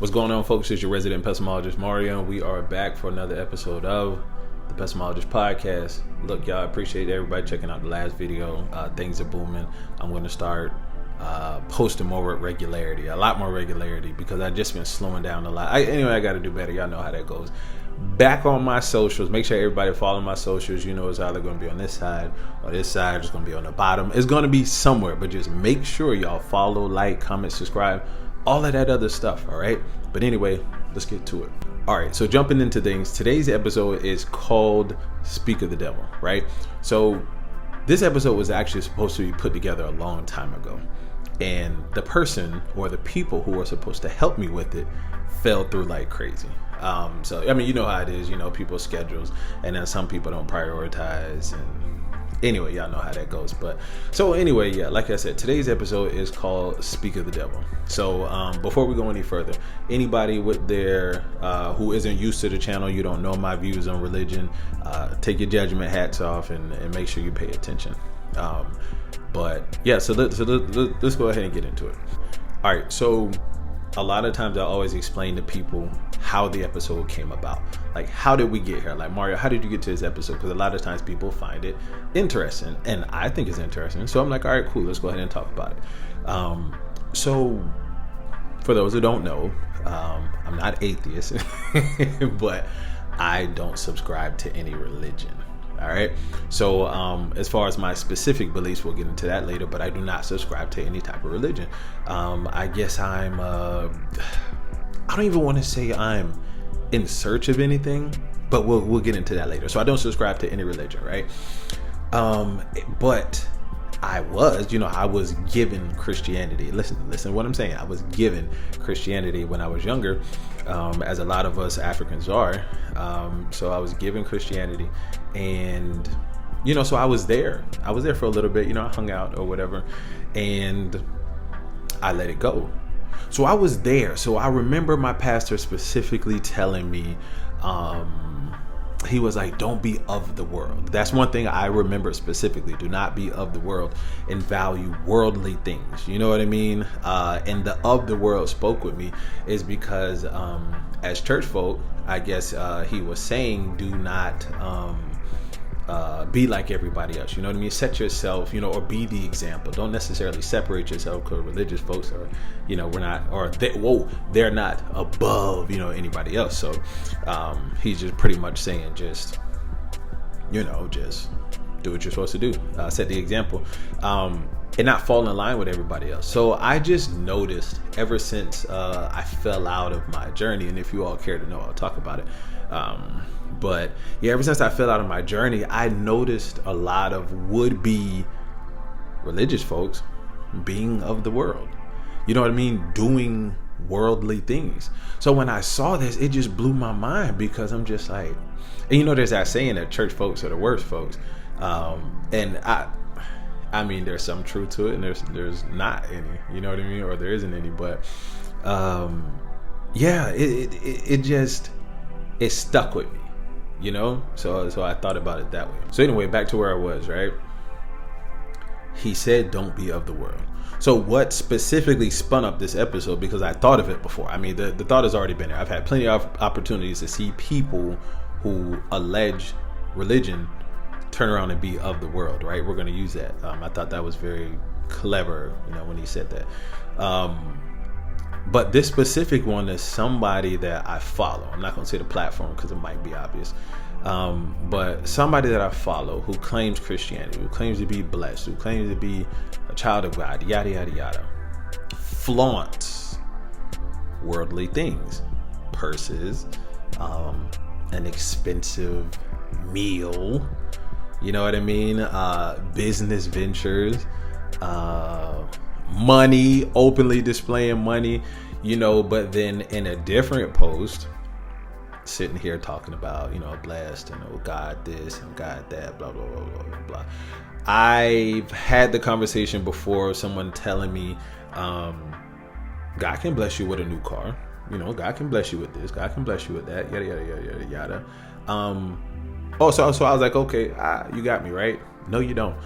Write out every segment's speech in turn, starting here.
What's going on, folks? It's your resident pessimologist, Mario, and we are back for another episode of the Pessimologist Podcast. Look, y'all, I appreciate everybody checking out the last video. Things are booming. I'm going to start posting more with regularity, a lot more regularity, because I've just been slowing down a lot. I got to do better. Y'all know how that goes. Back on my socials. Make sure everybody follow my socials. You know, it's either going to be on this side or this side. It's going to be on the bottom. It's going to be somewhere, but just make sure y'all follow, like, comment, subscribe, all of that other stuff. All right. But anyway, let's get to it. All right. So jumping into things, today's episode is called Speak of the Devil. Right. So this episode was actually supposed to be put together a long time ago. And the person or the people who were supposed to help me with it fell through like crazy. So, I mean, you know how it is, you know, people's schedules, and then some people don't prioritize. And anyway, y'all know how that goes. But so anyway, yeah, like I said, today's episode is called Speak of the Devil. So before we go any further, anybody with their who isn't used to the channel, you don't know my views on religion, take your judgment hats off and make sure you pay attention. But yeah, so let's go ahead and get into it. All right, so a lot of times I always explain to people how the episode came about. Like, how did we get here? Like, Mario, how did you get to this episode? Because a lot of times people find it interesting, and I think it's interesting. So I'm like, all right, cool, let's go ahead and talk about it. So for those who don't know, I'm not atheist, but I don't subscribe to any religion. All right. So as far as my specific beliefs, we'll get into that later, but I do not subscribe to any type of religion. I guess I don't even want to say I'm in search of anything, but we'll get into that later. So I don't subscribe to any religion, right? But I was given Christianity. Listen to what I'm saying. I was given Christianity when I was younger, as a lot of us Africans are. So I was given Christianity, and so I was there for a little bit. I hung out or whatever, and I let it go. So I was there. So I remember my pastor specifically telling me, he was like, don't be of the world. That's one thing I remember specifically. Do not be of the world and value worldly things. You know what I mean? And the of the world spoke with me is because as church folk, I guess he was saying, do not be like everybody else. You know what I mean? Set yourself, or be the example. Don't necessarily separate yourself, because religious folks are, we're not, or they're not above, anybody else. So he's just pretty much saying, just do what you're supposed to do. Set the example. And not fall in line with everybody else. So I just noticed ever since I fell out of my journey, and if you all care to know, I'll talk about it. But yeah, ever since I fell out of my journey, I noticed a lot of would-be religious folks being of the world. You know what I mean? Doing worldly things. So when I saw this, it just blew my mind, because I'm just like, and there's that saying that church folks are the worst folks. And I mean, there's some truth to it, and there's not any, you know what I mean? Or there isn't any, but yeah, it stuck with me, so I thought about it that way. So anyway, back to where I was, right? He said, don't be of the world. So what specifically spun up this episode, because I thought of it before. I mean, the thought has already been there. I've had plenty of opportunities to see people who allege religion turn around and be of the world, right? We're going to use that. I thought that was very clever, when he said that. But this specific one is somebody that I follow. I'm not going to say the platform because it might be obvious. But somebody that I follow who claims Christianity, who claims to be blessed, who claims to be a child of God, yada, yada, yada, flaunts worldly things, purses, an expensive meal, you know what I mean? Business ventures, money, openly displaying money, but then in a different post, sitting here talking about, blessed and God this and God that, blah, blah, blah, blah, blah. I've had the conversation before, someone telling me, God can bless you with a new car. God can bless you with this. God can bless you with that. Yada, yada, yada, yada, yada. So I was like, okay, you got me, right? No, you don't.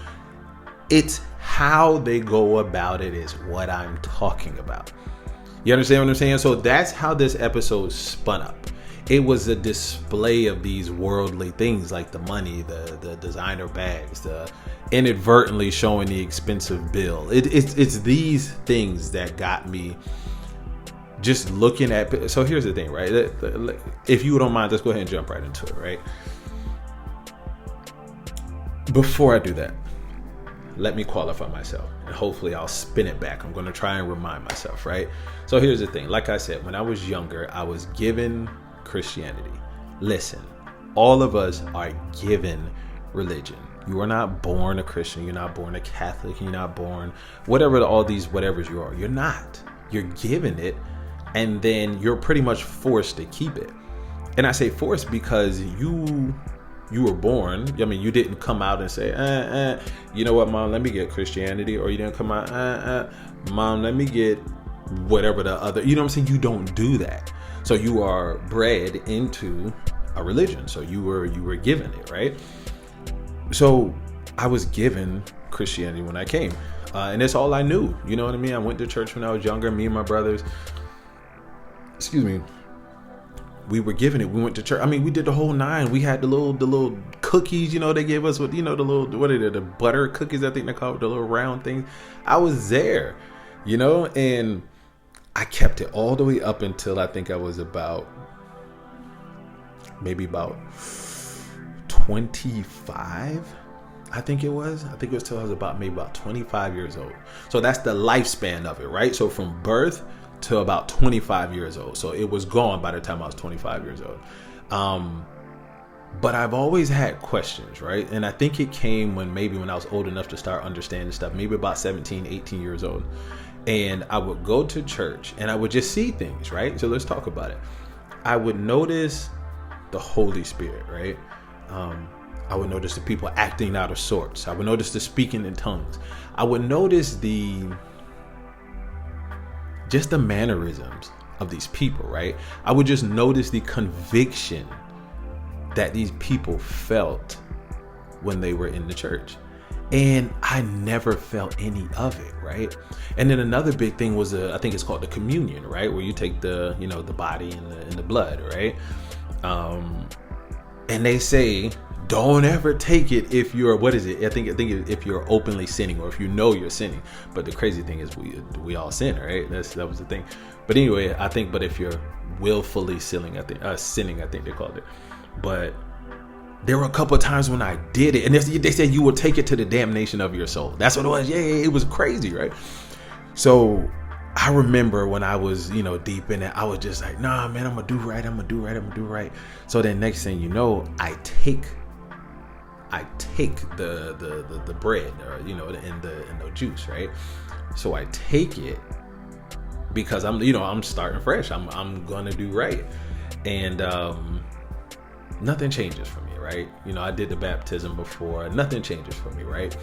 It's how they go about it is what I'm talking about. You understand what I'm saying? So that's how this episode spun up. It was a display of these worldly things like the money, the designer bags, the inadvertently showing the expensive bill. It's these things that got me just looking at. So here's the thing, right? If you don't mind, let's go ahead and jump right into it, right? Before I do that, let me qualify myself, and hopefully I'll spin it back. I'm going to try and remind myself, right? So here's the thing. Like I said, when I was younger, I was given Christianity. Listen, all of us are given religion. You are not born a Christian. You're not born a Catholic. You're not born whatever, all these whatevers you are. You're not. You're given it, and then you're pretty much forced to keep it. And I say forced because you were born. I mean, you didn't come out and say, you know what, Mom, let me get Christianity. Or you didn't come out, Mom, let me get whatever the other, you know what I'm saying? You don't do that. So you are bred into a religion. So you were given it, right? So I was given Christianity when I came. And that's all I knew. You know what I mean? I went to church when I was younger. Me and my brothers, we were given it. We went to church. I mean, we did the whole nine. We had the little cookies, you know, they gave us with, you know, the little, what are they, the butter cookies, I think they call it, the little round things. I was there, you know, and I kept it all the way up until I think I was maybe about 25. I think it was till I was maybe about 25 years old. So that's the lifespan of it, right? So from birth to about 25 years old. So it was gone by the time I was 25 years old. But I've always had questions, right? And I think it came when I was old enough to start understanding stuff, maybe about 17, 18 years old. And I would go to church and I would just see things, right? So let's talk about it. I would notice the Holy Spirit, right? I would notice the people acting out of sorts. I would notice the speaking in tongues. I would notice just the mannerisms of these people, right? I would just notice the conviction that these people felt when they were in the church. And I never felt any of it, right? And then another big thing was, I think it's called the communion, right? Where you take the body and the blood, right? And they say, don't ever take it if you're, what is it? I think if you're openly sinning or if you know you're sinning. But the crazy thing is we all sin, right? That was the thing. But anyway, I think, but if you're willfully sinning, I think they called it. But there were a couple of times when I did it, and they said you will take it to the damnation of your soul. That's what it was. Yeah, it was crazy, right? So I remember when I was, deep in it, I was just like, nah, man, I'm gonna do right. So then next thing you know, I take the bread, or and the juice, right? So I take it because I'm starting fresh. I'm gonna do right, and nothing changes for me, right? I did the baptism before. Nothing changes for me, right?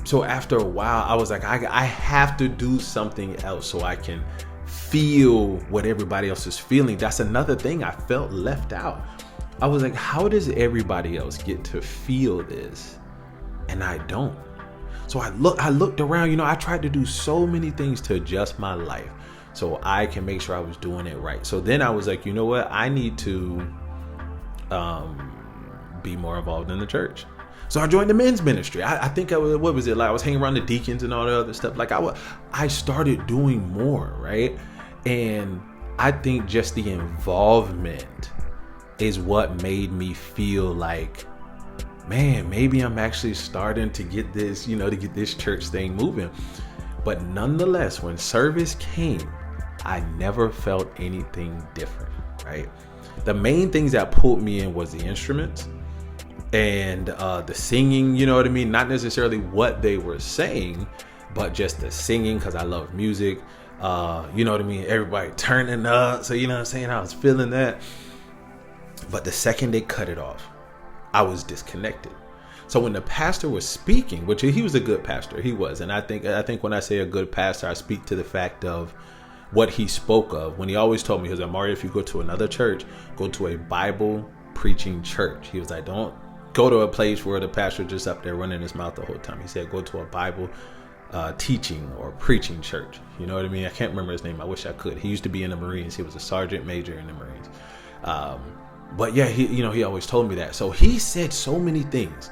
So after a while, I was like, I have to do something else so I can feel what everybody else is feeling. That's another thing. I felt left out. I was like, how does everybody else get to feel this and I don't? So I looked around, I tried to do so many things to adjust my life so I can make sure I was doing it right. So then I was like, you know what? I need to be more involved in the church. So I joined the men's ministry. I think I was hanging around the deacons and all the other stuff. Like I started doing more, right? And I think just the involvement is what made me feel like, man, maybe I'm actually starting to get this, to get this church thing moving. But nonetheless, when service came, I never felt anything different, right? The main things that pulled me in was the instruments and the singing, you know what I mean? Not necessarily what they were saying, but just the singing, because I love music. You know what I mean? Everybody turning up. So, you know what I'm saying? I was feeling that. But the second they cut it off, I was disconnected. So when the pastor was speaking, which he was a good pastor, he was. And I think when I say a good pastor, I speak to the fact of what he spoke of. When he always told me, he was like, Mario, if you go to another church, go to a Bible preaching church. He was like, don't go to a place where the pastor just up there running his mouth the whole time. He said, go to a Bible teaching or preaching church. You know what I mean? I can't remember his name. I wish I could. He used to be in the Marines. He was a sergeant major in the Marines. But yeah, he always told me that. So he said so many things,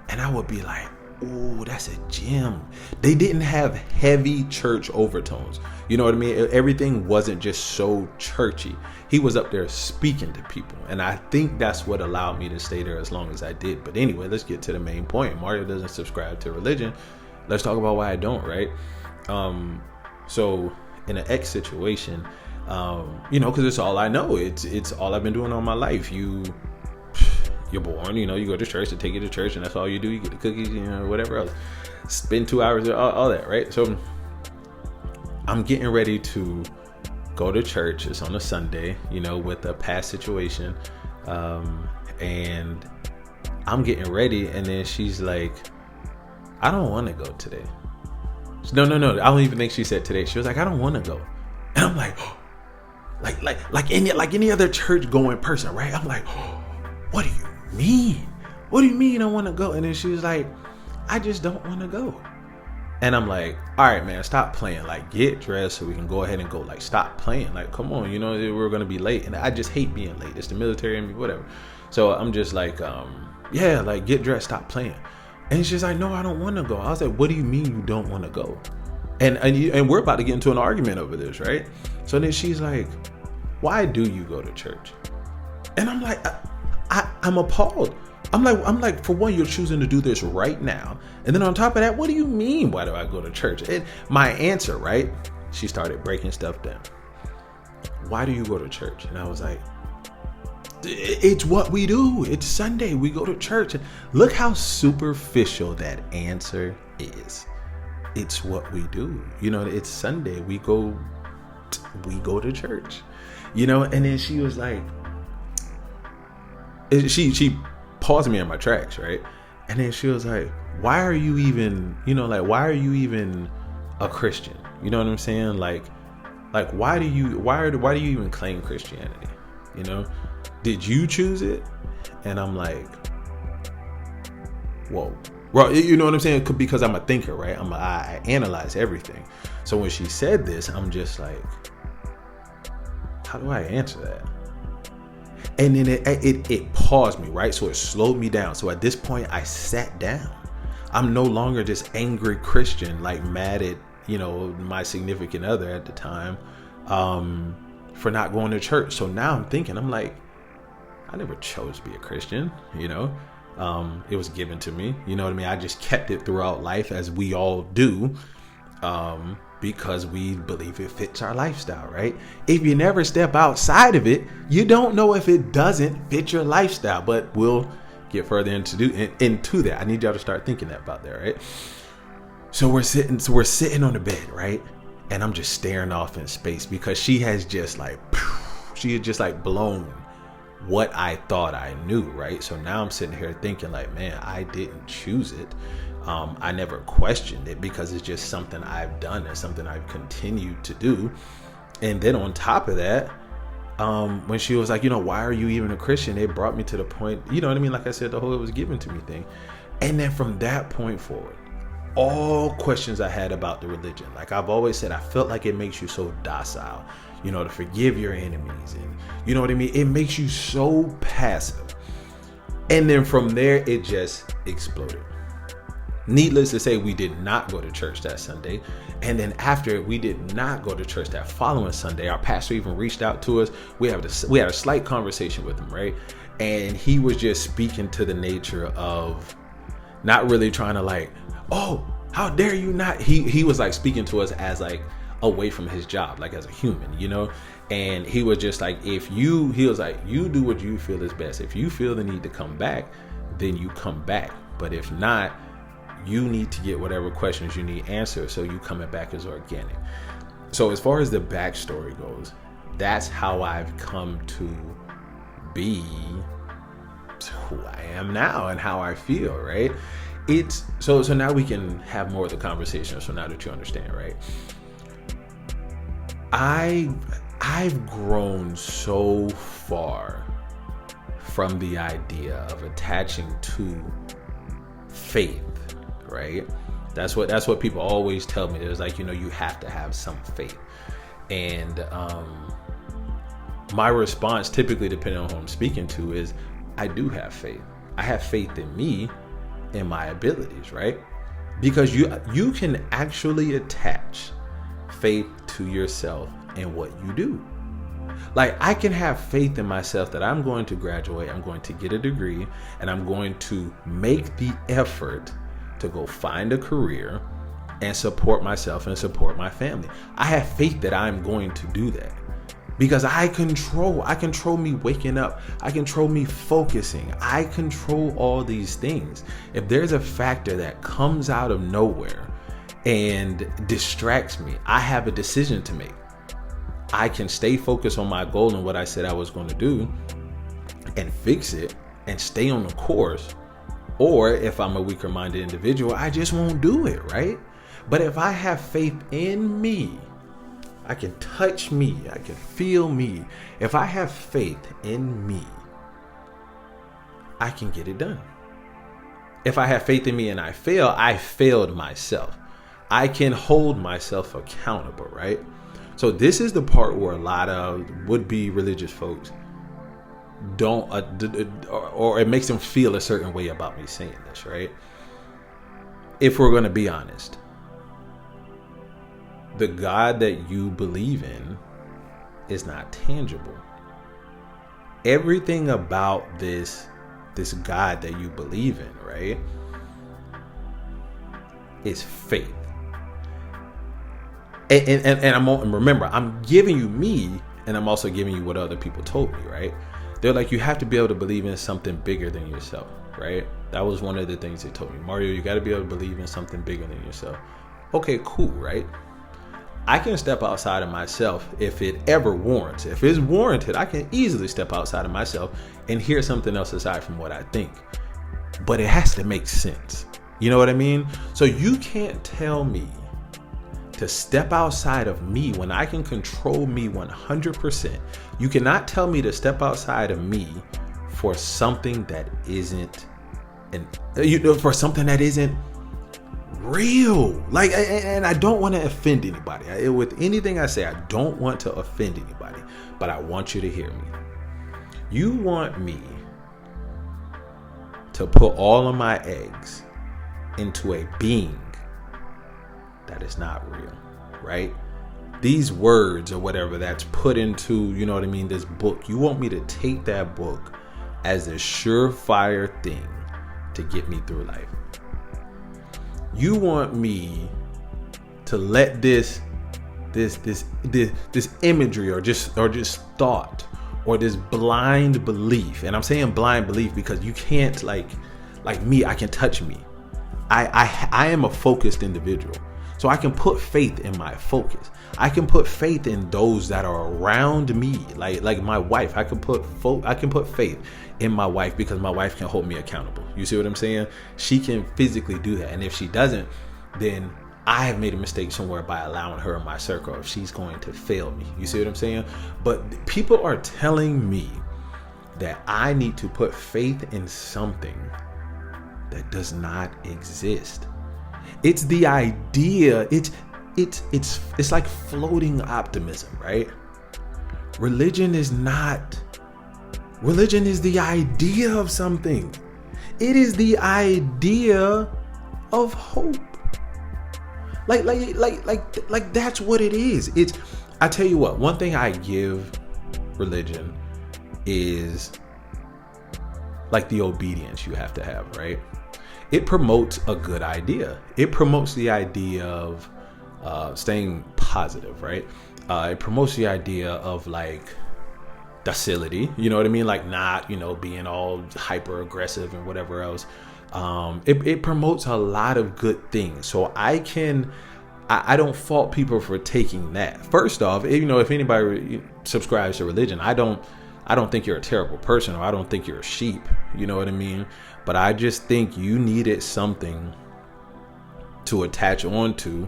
and I would be like, "Ooh, that's a gem." They didn't have heavy church overtones. You know what I mean? Everything wasn't just so churchy. He was up there speaking to people, and I think that's what allowed me to stay there as long as I did. But anyway, let's get to the main point. Mario doesn't subscribe to religion. Let's talk about why I don't, right? So in an ex situation, because it's all I know. It's all I've been doing all my life. You're born, you go to church, they take you to church, and that's all you do. You get the cookies, whatever else. Spend 2 hours, all that, right? So I'm getting ready to go to church. It's on a Sunday, with a past situation. And I'm getting ready, and then she's like, "I don't want to go today." No. I don't even think she said today. She was like, "I don't want to go." And I'm like, oh, like any other church going person, right? I'm like, oh, what do you mean? What do you mean I want to go? And then she was like, "I just don't want to go." And I'm like, "All right, man, stop playing. Like, get dressed so we can go ahead and go. Like, stop playing. Like, come on, we're gonna be late." And I just hate being late. It's the military and whatever. So I'm just like, yeah, like, get dressed, stop playing. And she's like, "No, I don't want to go." I was like, "What do you mean you don't want to go?" And we're about to get into an argument over this, right? So then she's like, "Why do you go to church?" And I'm like, I'm appalled. I'm like, for one, you're choosing to do this right now. And then on top of that, what do you mean, why do I go to church? And my answer, right? She started breaking stuff down. "Why do you go to church?" And I was like, "It's what we do. It's Sunday. We go to church." And look how superficial that answer is. It's what we do. It's Sunday. We go to church. And then she was like, she paused me in my tracks, right? And then she was like, "Why are you even, why are you even a Christian?" You know what I'm saying? Like why do you even claim Christianity? Did you choose it? And I'm like, whoa. Well, you know what I'm saying? Because I'm a thinker, right? I analyze everything. So when she said this, I'm just like, how do I answer that? And then it paused me, right? So it slowed me down. So at this point, I sat down. I'm no longer this angry Christian, like mad at, my significant other at the time, for not going to church. So now I'm thinking, I'm like, I never chose to be a Christian, it was given to me. You know what I mean? I just kept it throughout life, as we all do, because we believe it fits our lifestyle, right? If you never step outside of it, you don't know if it doesn't fit your lifestyle. But we'll get further into that. I need y'all to start thinking about that, right? So we're sitting on the bed, right? And I'm just staring off in space, because she had just blown what I thought I knew, right? So now I'm sitting here thinking like, man, I didn't choose it. I never questioned it, because it's just something I've done and something I've continued to do. And then on top of that, when she was like, "Why are you even a Christian?" It brought me to the point, you know what I mean? Like I said, the whole "it was given to me" thing. And then from that point forward, all questions I had about the religion, like I've always said, I felt like it makes you so docile, to forgive your enemies, and you know what I mean? It makes you so passive. And then from there, it just exploded. Needless to say, we did not go to church that Sunday. And then after we did not go to church that following Sunday, our pastor even reached out to us. We had a slight conversation with him, right? And he was just speaking to the nature of not really trying to like, "Oh, how dare you not?" He was like speaking to us as like away from his job, like as a human, and he was just like, he was like, "You do what you feel is best. If you feel the need to come back, then you come back. But if not, you need to get whatever questions you need answered, so you coming back is organic." So as far as the backstory goes, that's how I've come to be who I am now and how I feel, right? It's so now we can have more of the conversation. So now that you understand, right? I've grown so far from the idea of attaching to faith, right? That's what people always tell me. It's like, you have to have some faith. And my response, typically depending on who I'm speaking to, is I do have faith. I have faith in me and my abilities, right? Because you can actually attach faith to yourself and what you do. Like, I can have faith in myself that I'm going to graduate, I'm going to get a degree, and I'm going to make the effort to go find a career and support myself and support my family. I have faith that I'm going to do that because I control me waking up. I control me focusing. I control all these things. If there's a factor that comes out of nowhere and distracts me, I have a decision to make. I can stay focused on my goal and what I said I was going to do and fix it and stay on the course. Or if I'm a weaker minded individual, I just won't do it, right? But if I have faith in me, I can touch me, I can feel me. If I have faith in me, I can get it done. If I have faith in me and I fail, I failed myself. I can hold myself accountable, right? So this is the part where a lot of would-be religious folks don't, or it makes them feel a certain way about me saying this, right? If we're going to be honest, the God that you believe in is not tangible. Everything about this God that you believe in, right, is faith. And remember, I'm giving you me, and I'm also giving you what other people told me, right? They're like, you have to be able to believe in something bigger than yourself, right? That was one of the things they told me. Mario, you got to be able to believe in something bigger than yourself. Okay, cool, right? I can step outside of myself if it ever warrants. If it's warranted, I can easily step outside of myself and hear something else aside from what I think. But it has to make sense. You know what I mean? So you can't tell me to step outside of me when I can control me 100%. You cannot tell me to step outside of me for something that isn't, for something that isn't real. Like, and I don't want to offend anybody. With anything I say, I don't want to offend anybody, but I want you to hear me. You want me to put all of my eggs into a being that is not real, right? These words or whatever that's put into, you know what I mean, this book, you want me to take that book as a surefire thing to get me through life. You want me to let this imagery or just thought or this blind belief, and I'm saying blind belief because you can't like me, I can touch me. I am a focused individual. So I can put faith in my focus. I can put faith in those that are around me, like my wife. I can put faith in my wife because my wife can hold me accountable. You see what I'm saying? She can physically do that, and if she doesn't, then I have made a mistake somewhere by allowing her in my circle. If she's going to fail me, you see what I'm saying? But people are telling me that I need to put faith in something that does not exist. It's the idea. It's like floating optimism, right? Religion is the idea of something. It is the idea of hope. Like that's what it is. I tell you what, one thing I give religion is like the obedience you have to have, right? It promotes a good idea. It promotes the idea of staying positive, right? It promotes the idea of like docility, you know what I mean? Like not, being all hyper aggressive and whatever else. It promotes a lot of good things. So I don't fault people for taking that. First off, if anybody subscribes to religion, I don't think you're a terrible person, or I don't think you're a sheep. You know what I mean? But I just think you needed something to attach onto,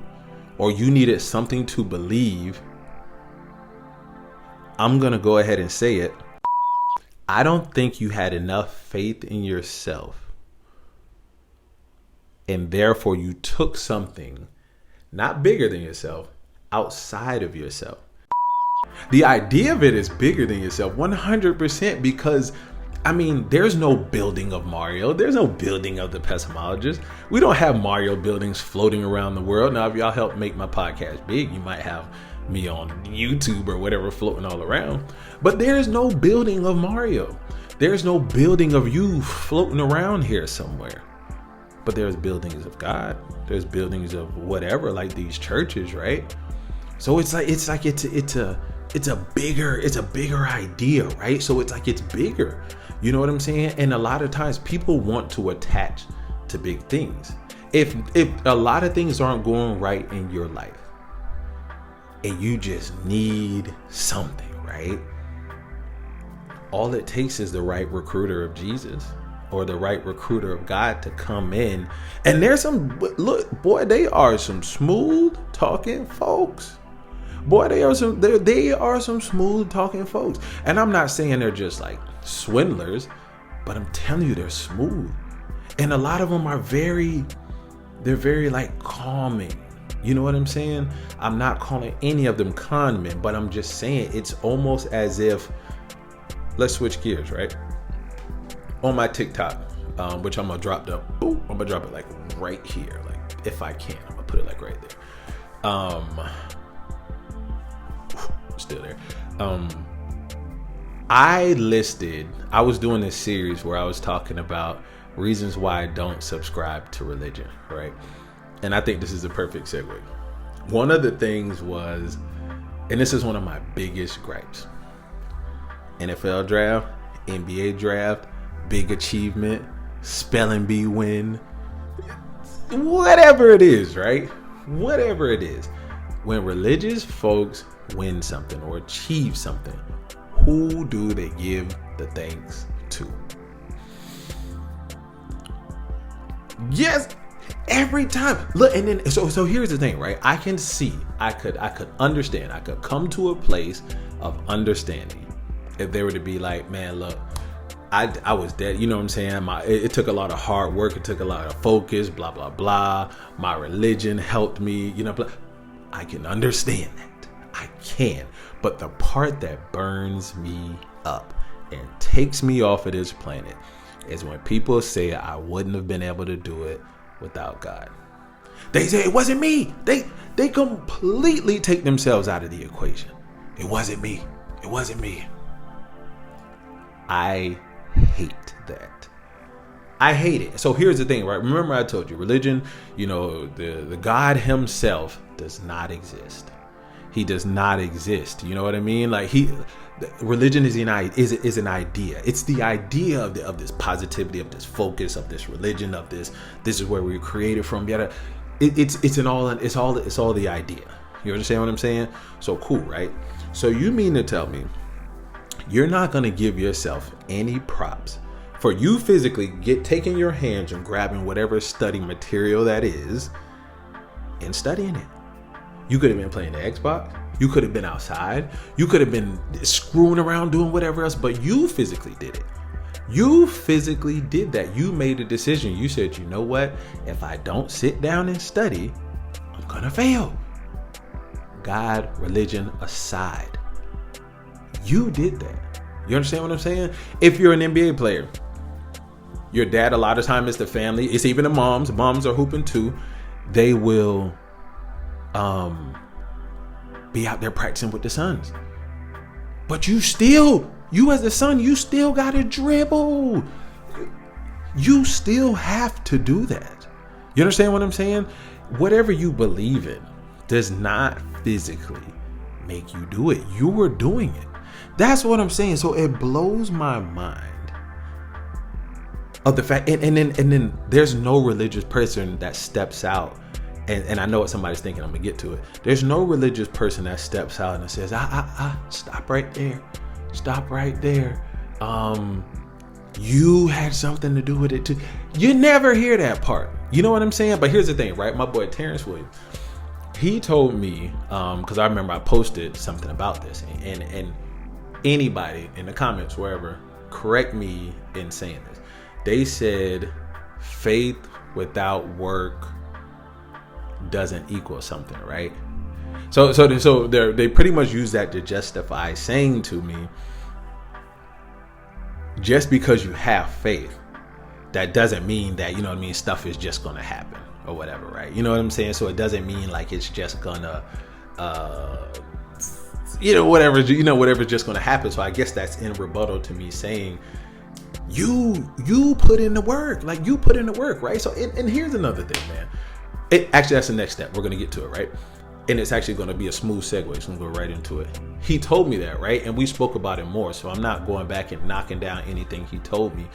or you needed something to believe. I'm going to go ahead and say it. I don't think you had enough faith in yourself And therefore you took something not bigger than yourself, outside of yourself. The idea of it is bigger than yourself 100%, because I mean, there's no building of Mario. There's no building of the Pessimologist. We don't have Mario buildings floating around the world. Now, if y'all help make my podcast big, you might have me on YouTube or whatever floating all around. But there's no building of Mario. There's no building of you floating around here somewhere. But there's buildings of God. There's buildings of whatever, like these churches, right? So it's a bigger idea, right? So it's like it's bigger. You know what I'm saying? And a lot of times people want to attach to big things. If a lot of things aren't going right in your life and you just need something, right? All it takes is the right recruiter of Jesus or the right recruiter of God to come in. And there's they are some smooth talking folks. Boy, they are some smooth talking folks. And I'm not saying they're just like swindlers, but I'm telling you, they're smooth. And a lot of them are very like calming. You know what I'm saying? I'm not calling any of them con men, but I'm just saying it's almost as if, let's switch gears, right? On my TikTok, which I'm gonna drop it like right here. Like if I can, I'm gonna put it like right there. Still there. I was doing this series where I was talking about reasons why I don't subscribe to religion, right? And I think this is a perfect segue. One of the things was, and this is one of my biggest gripes, NFL draft, NBA draft, big achievement, spelling bee win, whatever it is, right? Whatever it is. When religious folks win something or achieve something, who do they give the thanks to? Yes, every time. Look, and then so here's the thing, right? I can see, I could understand, I could come to a place of understanding if they were to be like, man, look, I was dead. You know what I'm saying? It took a lot of hard work. It took a lot of focus, blah, blah, blah. My religion helped me, you know, blah. I can understand that. I can. But the part that burns me up and takes me off of this planet is when people say I wouldn't have been able to do it without God. They say it wasn't me. They completely take themselves out of the equation. It wasn't me. It wasn't me. I hate that. I hate it. So here's the thing, right? Remember I told you, religion, you know, the God himself does not exist. He does not exist. You know what I mean? Like religion is an idea. It's the idea of this positivity, of this focus, of this religion, of this is where we were created from. It's all the idea. You understand what I'm saying? So cool, right? So you mean to tell me you're not going to give yourself any props for you physically taking your hands and grabbing whatever study material that is and studying it? You could have been playing the Xbox. You could have been outside. You could have been screwing around doing whatever else, but you physically did it. You physically did that. You made a decision. You said, you know what? If I don't sit down and study, I'm going to fail. God, religion aside, you did that. You understand what I'm saying? If you're an NBA player, your dad, a lot of time it's the family. It's even the moms. Moms are hooping too. They will be out there practicing with the sons. But you as a son, you still got to dribble. You still have to do that. You understand what I'm saying? Whatever you believe in does not physically make you do it. You were doing it. That's what I'm saying. So it blows my mind of the fact, and then there's no religious person that steps out. And I know what somebody's thinking. I'm gonna get to it. There's no religious person that steps out and says, stop right there. Stop right there. You had something to do with it too. You never hear that part. You know what I'm saying? But here's the thing, right? My boy Terrence Williams, he told me, because I remember I posted something about this, and anybody in the comments, wherever, correct me in saying this. They said faith without work doesn't equal something, right? So they pretty much use that to justify saying to me, just because you have faith, that doesn't mean that, you know what I mean, stuff is just gonna happen or whatever, right? You know what I'm saying? So it doesn't mean like it's just gonna whatever's just gonna happen. So I guess that's in rebuttal to me saying, you put in the work, like you put in the work, right? So and here's another thing, man. That's the next step. We're gonna get to it, right? And it's actually gonna be a smooth segue, so I'm gonna go right into it. He told me that, right? And we spoke about it more, so I'm not going back and knocking down anything he told me,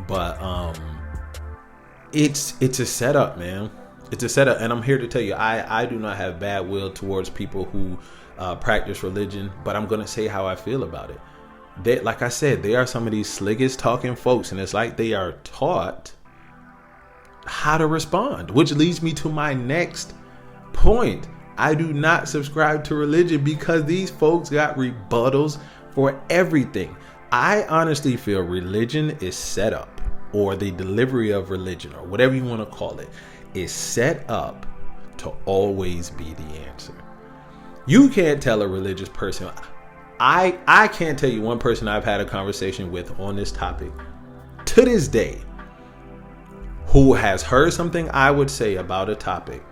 but it's a setup, man. It's a setup, and I'm here to tell you, I do not have bad will towards people who practice religion, but I'm gonna say how I feel about it. They, like I said, they are some of these slickest talking folks, and it's like they are taught how to respond, which leads me to my next point. I do not subscribe to religion because these folks got rebuttals for everything. I honestly feel religion is set up, or the delivery of religion, or whatever you want to call it, is set up to always be the answer. You can't tell a religious person. I can't tell you one person I've had a conversation with on this topic to this day who has heard something I would say about a topic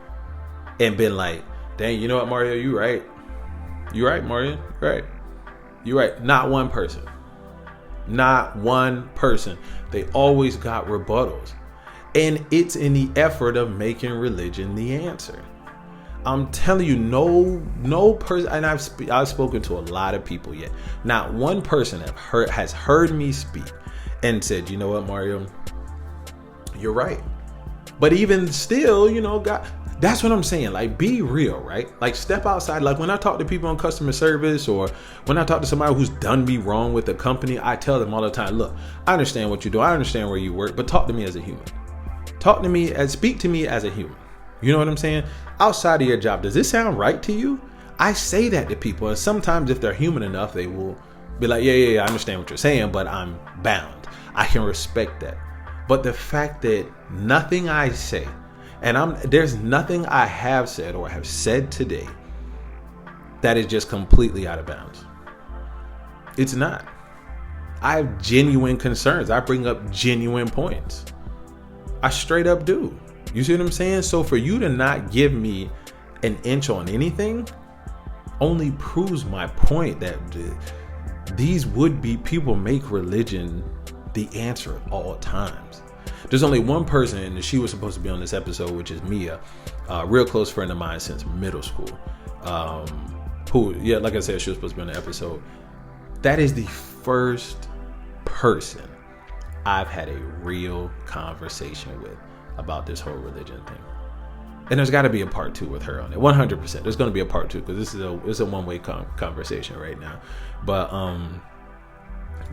and been like, dang, you know what, Mario, you right. You right, Mario. Right. You're right. Not one person. Not one person. They always got rebuttals. And it's in the effort of making religion the answer. I'm telling you, no person, and I've spoken to a lot of people yet. Not one person has heard me speak and said, you know what, Mario, you're right. But even still, God, that's what I'm saying. Like, be real, right? Like, step outside. Like, when I talk to people on customer service, or when I talk to somebody who's done me wrong with a company, I tell them all the time, look, I understand what you do. I understand where you work, but talk to me as a human. Speak to me as a human. You know what I'm saying? Outside of your job, does this sound right to you? I say that to people, and sometimes if they're human enough, they will be like, yeah, I understand what you're saying, but I'm bound. I can respect that. But the fact that nothing I say, and there's nothing I have said or have said today that is just completely out of bounds. It's not. I have genuine concerns. I bring up genuine points. I straight up do. You see what I'm saying? So for you to not give me an inch on anything only proves my point that these would-be people make religion the answer at all times. There's only one person, and she was supposed to be on this episode, which is Mia, a real close friend of mine since middle school, who, like I said, she was supposed to be on the episode. That is the first person I've had a real conversation with about this whole religion thing. And there's got to be a part 2 with her on it. 100%. There's going to be a part 2 because this is a one-way conversation right now. But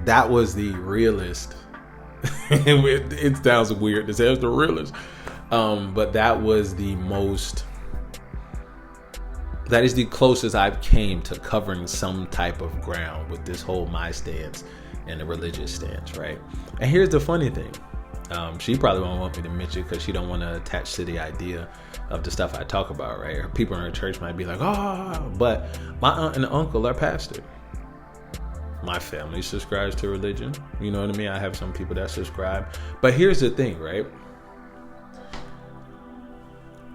that was the realest. It sounds weird to say it's the realest. But that was the most. That is the closest I've came to covering some type of ground with this whole my stance and the religious stance, right? And here's the funny thing. She probably won't want me to mention because she don't want to attach to the idea of the stuff I talk about, right? People in her church might be like, but my aunt and uncle are pastors. My family subscribes to religion. You know what I mean? I have some people that subscribe. But here's the thing, right?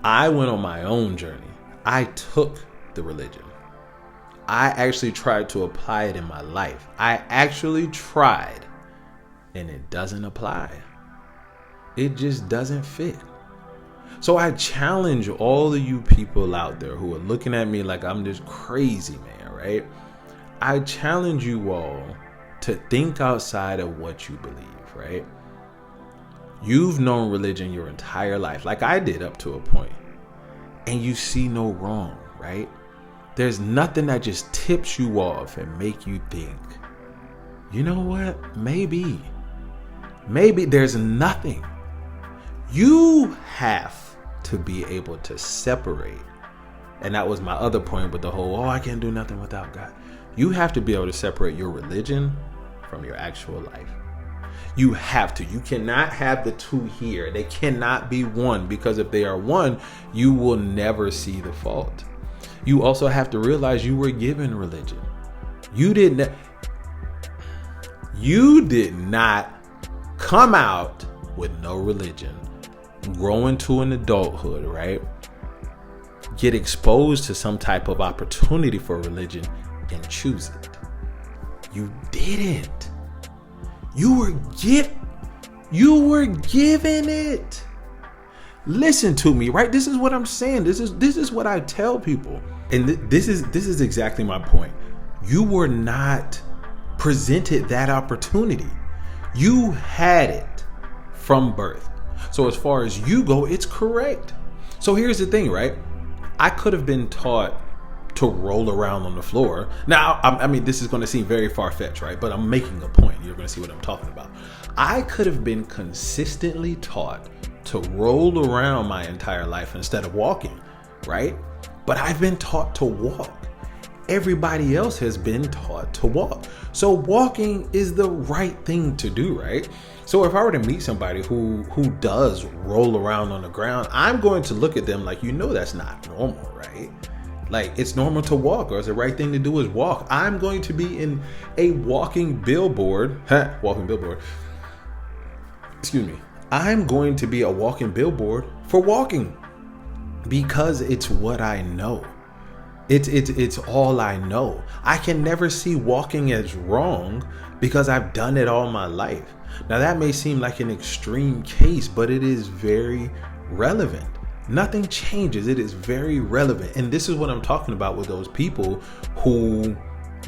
I went on my own journey. I took the religion. I actually tried to apply it in my life. I actually tried, and it doesn't apply. It just doesn't fit. So I challenge all of you people out there who are looking at me like I'm this crazy man, right? I challenge you all to think outside of what you believe, right? You've known religion your entire life, like I did up to a point, and you see no wrong, right? There's nothing that just tips you off and make you think, you know what? Maybe there's nothing. You have to be able to separate. And that was my other point with the whole, I can't do nothing without God. You have to be able to separate your religion from your actual life. You have to. You cannot have the two here. They cannot be one, because if they are one, you will never see the fault. You also have to realize you were given religion. You did not come out with no religion, grow into an adulthood, right? Get exposed to some type of opportunity for religion and choose it. You didn't. You were given it. Listen to me, right? This is what I'm saying. This is what I tell people. And this is exactly my point. You were not presented that opportunity. You had it from birth. So as far as you go, it's correct. So here's the thing, right? I could have been taught to roll around on the floor. Now, I mean, this is going to seem very far-fetched, right? But I'm making a point. You're going to see what I'm talking about. I could have been consistently taught to roll around my entire life instead of walking, right? But I've been taught to walk. Everybody else has been taught to walk. So walking is the right thing to do, right? So if I were to meet somebody who does roll around on the ground, I'm going to look at them like, that's not normal, right? Like, it's normal to walk, or it's the right thing to do is walk. I'm going to be in a walking billboard. Excuse me. I'm going to be a walking billboard for walking, because it's what I know. It's all I know. I can never see walking as wrong because I've done it all my life. Now that may seem like an extreme case, but it is very relevant. Nothing changes. It is very relevant. And this is what I'm talking about with those people who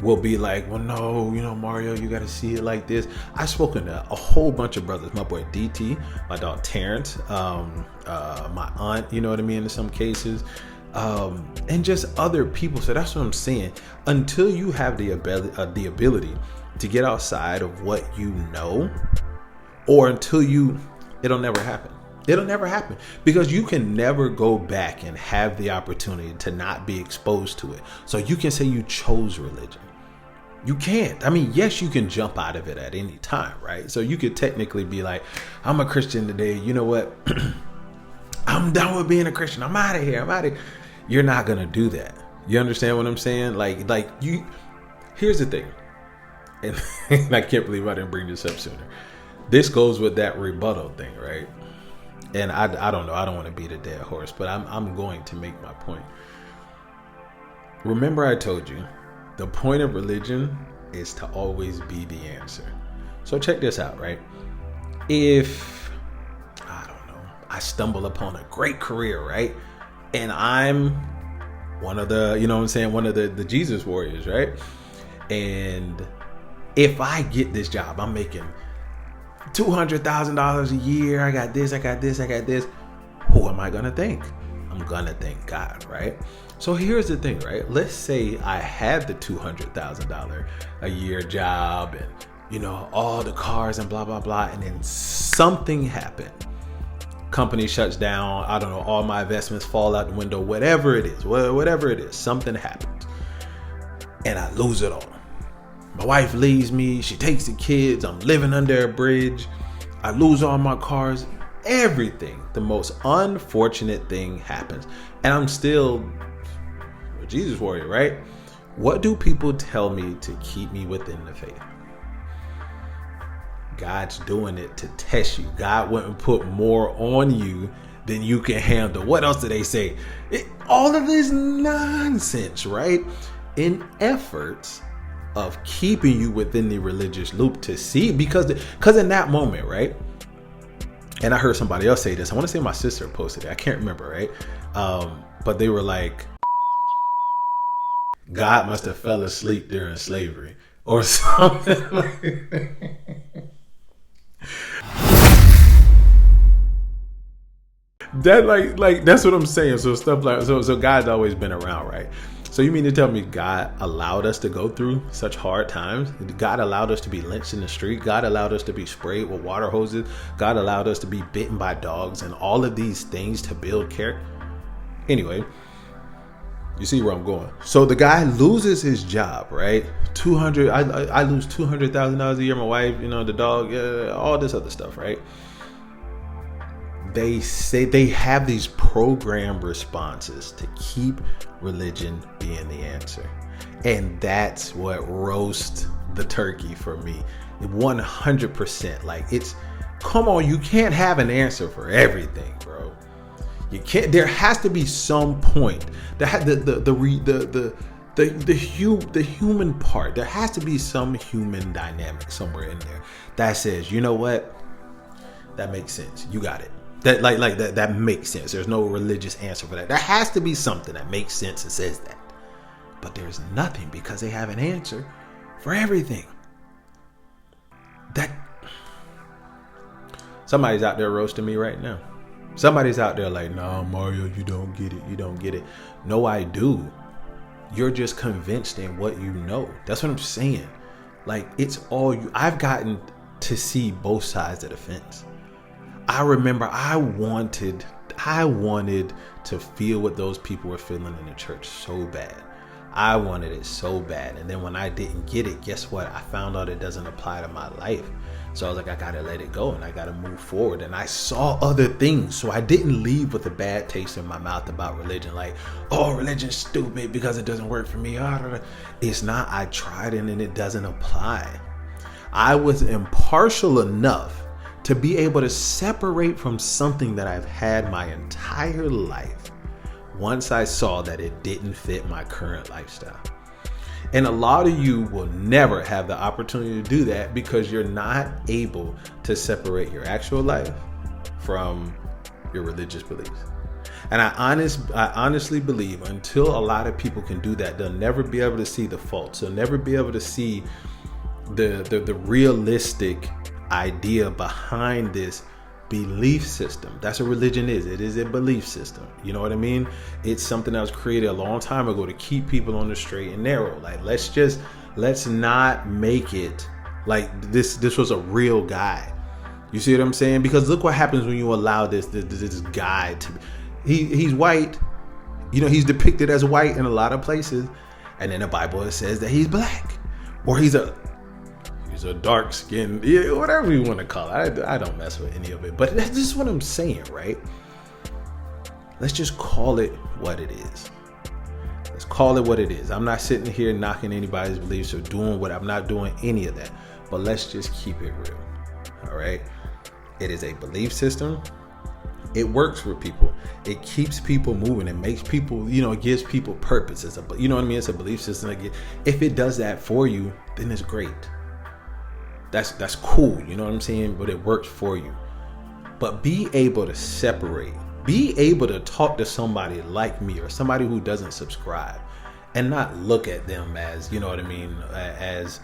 will be like, well, no, Mario, you got to see it like this. I've spoken to a whole bunch of brothers, my boy DT, my dog Terrence, my aunt, you know what I mean, in some cases, and just other people. So that's what I'm saying. Until you have the ability to get outside of what you know, or it'll never happen. It'll never happen, because you can never go back and have the opportunity to not be exposed to it. So you can say you chose religion. You can't. I mean, yes, you can jump out of it at any time, right? So you could technically be like, I'm a Christian today. You know what? I'm done with being a Christian. I'm out of here. You're not going to do that. You understand what I'm saying? Here's the thing. And I can't believe I didn't bring this up sooner. This goes with that rebuttal thing, right? And I don't know. I don't want to beat a dead horse, but I'm going to make my point. Remember, I told you the point of religion is to always be the answer. So check this out, right? If, I don't know, I stumble upon a great career, right? And I'm one of the, one of the Jesus warriors, right? And if I get this job, I'm making $200,000 a year. I got this. Who am I going to thank? I'm going to thank God, right? So here's the thing, right? Let's say I had the $200,000 a year job and, all the cars and blah, blah, blah. And then something happened. Company shuts down. I don't know. All my investments fall out the window, whatever it is, something happens and I lose it all. My wife leaves me. She takes the kids. I'm living under a bridge. I lose all my cars. Everything. The most unfortunate thing happens. And I'm still a Jesus warrior, right? What do people tell me to keep me within the faith? God's doing it to test you. God wouldn't put more on you than you can handle. What else do they say? All of this nonsense, right? In efforts of keeping you within the religious loop to see, because in that moment, right? And I heard somebody else say this. I want to say my sister posted it. I can't remember, right? But they were like, God must have fell asleep during slavery or something like that. That like that's what I'm saying. So stuff like so God's always been around, right? So you mean to tell me God allowed us to go through such hard times? God allowed us to be lynched in the street. God allowed us to be sprayed with water hoses. God allowed us to be bitten by dogs and all of these things to build character. Anyway, you see where I'm going. So the guy loses his job, right? $200. I lose $200,000 a year. My wife, the dog, all this other stuff, right? They say they have these programmed responses to keep religion being the answer. And that's what roasts the turkey for me. 100%. Like, come on, you can't have an answer for everything, bro. You can't. There has to be some point. The human part. There has to be some human dynamic somewhere in there that says, you know what? That makes sense. You got it. That makes sense. There's no religious answer for that. There has to be something that makes sense and says that. But there's nothing, because they have an answer for everything. That somebody's out there roasting me right now. Somebody's out there like, no, Mario, you don't get it. You don't get it. No, I do. You're just convinced in what you know. That's what I'm saying. Like, it's all you. I've gotten to see both sides of the fence. I remember I wanted to feel what those people were feeling in the church so bad. I wanted it so bad. And then when I didn't get it, guess what? I found out it doesn't apply to my life. So I was like, I got to let it go and I got to move forward. And I saw other things. So I didn't leave with a bad taste in my mouth about religion. Like, oh, religion's stupid because it doesn't work for me. It's not. I tried it and it doesn't apply. I was impartial enough to be able to separate from something that I've had my entire life once I saw that it didn't fit my current lifestyle. And a lot of you will never have the opportunity to do that because you're not able to separate your actual life from your religious beliefs. And I honestly believe until a lot of people can do that, they'll never be able to see the faults. They'll never be able to see the realistic idea behind this belief system. That's what religion is. It is a belief system. You know what I mean? It's something that was created a long time ago to keep people on the straight and narrow. Like, let's not make it like this was a real guy. You see what I'm saying? Because look what happens when you allow this guy to he's white. He's depicted as white in a lot of places. And in the Bible it says that he's black, or he's a dark skinned, whatever you want to call it. I don't mess with any of it, but that's just what I'm saying, right? Let's just call it what it is. Let's call it what it is. I'm not sitting here knocking anybody's beliefs or I'm not doing any of that, but let's just keep it real. All right. It is a belief system. It works for people. It keeps people moving. It makes people, it gives people purpose. It's It's a belief system. If it does that for you, then it's great. That's cool, you know what I'm saying? But it works for you. But be able to separate. Be able to talk to somebody like me or somebody who doesn't subscribe and not look at them as, as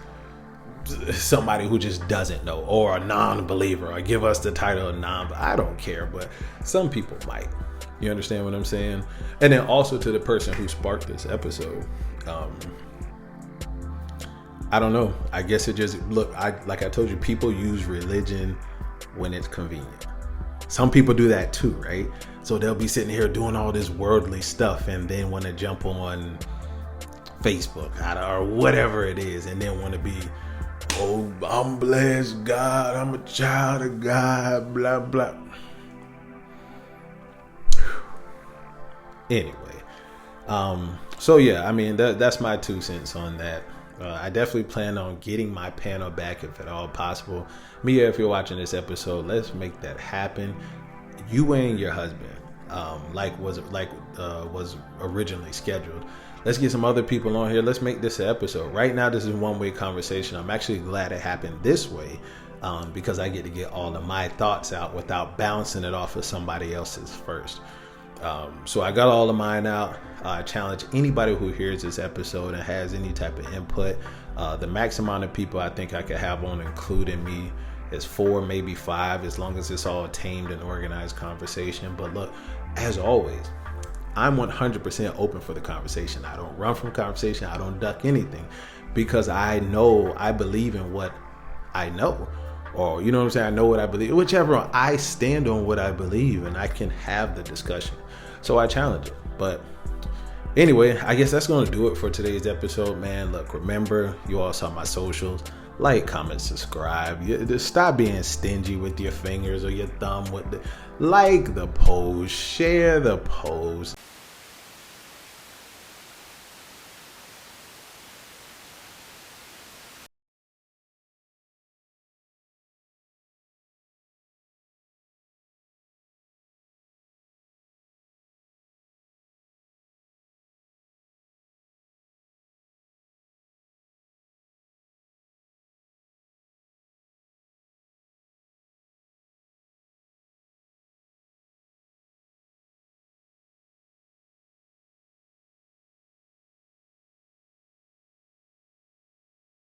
somebody who just doesn't know, or a non-believer, or give us the title of I don't care, but some people might. You understand what I'm saying? And then also to the person who sparked this episode, I don't know. I guess it just like I told you, people use religion when it's convenient. Some people do that too, right? So they'll be sitting here doing all this worldly stuff and then want to jump on Facebook or whatever it is, and then want to be, oh, I'm blessed, God, I'm a child of God, blah blah. Anyway, so yeah, that's my 2 cents on that. I definitely plan on getting my panel back if at all possible. Mia, if you're watching this episode, let's make that happen. You and your husband, was originally scheduled. Let's get some other people on here. Let's make this an episode. Right now, this is a one-way conversation. I'm actually glad it happened this way because I get to get all of my thoughts out without bouncing it off of somebody else's first. So I got all of mine out. I challenge anybody who hears this episode and has any type of input. The max amount of people I think I could have on, including me, is 4, maybe 5, as long as it's all a tamed and organized conversation. But look, as always, I'm 100% open for the conversation. I don't run from conversation. I don't duck anything, because I believe in what I know. Or, you know what I'm saying? I know what I believe. Whichever one, I stand on what I believe, and I can have the discussion. So I challenge it. But Anyway, I guess that's going to do it for today's episode, man. Look, remember, you all saw my socials. Like, comment, subscribe. Just stop being stingy with your fingers or your thumb. Like the post, share the post.